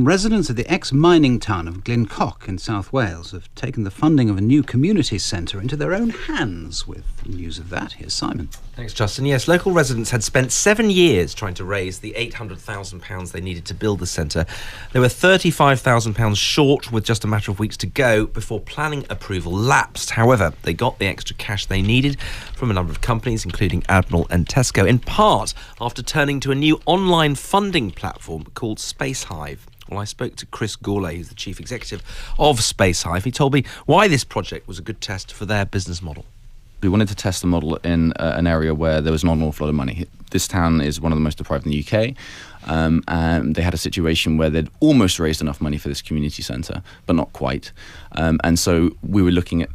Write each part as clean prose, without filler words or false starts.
Residents of the ex-mining town of Glencock in South Wales have taken the funding of a new community centre into their own hands. With news of that, here's Simon. Thanks, Justin. Yes, local residents had spent 7 years trying to raise the £800,000 they needed to build the centre. They were £35,000 short with just a matter of weeks to go before planning approval lapsed. However, they got the extra cash they needed from a number of companies, including Admiral and Tesco, in part after turning to a new online funding platform called Spacehive. Well, I spoke to Chris Gourlay, who's the chief executive of Spacehive. He told me why this project was a good test for their business model. We wanted to test the model in an area where there was not an awful lot of money. This town is one of the most deprived in the UK, and they had a situation where they'd almost raised enough money for this community centre, but not quite. And so we were looking at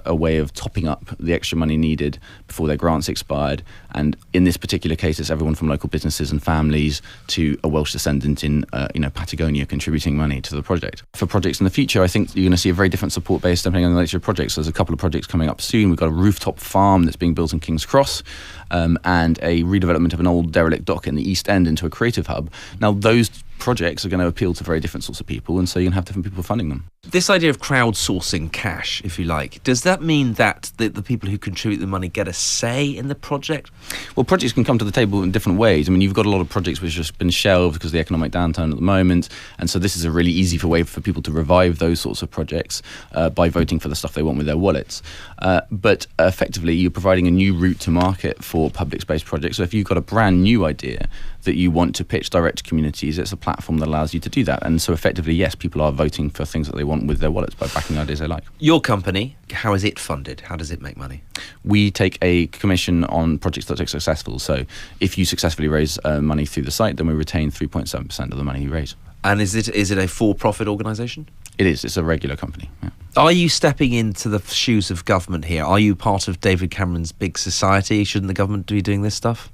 a way of topping up the extra money needed before their grants expired. And in this particular case, it's everyone from local businesses and families to a Welsh descendant in Patagonia contributing money to the project. For projects in the future, I think you're going to see a very different support base depending on the nature of projects. There's a couple of projects coming up soon. We've got a rooftop farm that's being built in King's Cross, and a redevelopment of an old derelict dock in the East End into a creative hub. Now, those projects are going to appeal to very different sorts of people, and so you're going to have different people funding them. This idea of crowdsourcing cash, if you like, does that mean that the people who contribute the money get a say in the project? Well, projects can come to the table in different ways. I mean, you've got a lot of projects which have just been shelved because of the economic downturn at the moment, and so this is a really easy way for people to revive those sorts of projects by voting for the stuff they want with their wallets. But effectively, you're providing a new route to market for public space projects. So if you've got a brand new idea that you want to pitch direct to communities, it's a platform that allows you to do that. And so effectively, yes, people are voting for things that they want with their wallets by backing ideas they like. Your company, how is it funded? How does it make money? We take a commission on projects that are successful. So if you successfully raise money through the site, then we retain 3.7% of the money you raise. And is it a for-profit organisation? It is. It's a regular company. Yeah. Are you stepping into the shoes of government here? Are you part of David Cameron's big society? Shouldn't the government be doing this stuff?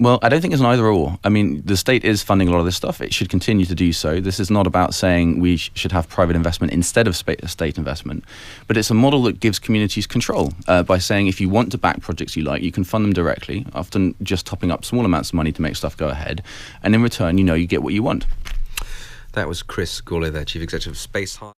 Well, I don't think it's an either or. I mean, the state is funding a lot of this stuff. It should continue to do so. This is not about saying we should have private investment instead of state investment, but it's a model that gives communities control by saying if you want to back projects you like, you can fund them directly, often just topping up small amounts of money to make stuff go ahead, and in return, you get what you want. That was Chris Gourlay there, Chief Executive of Spacehive.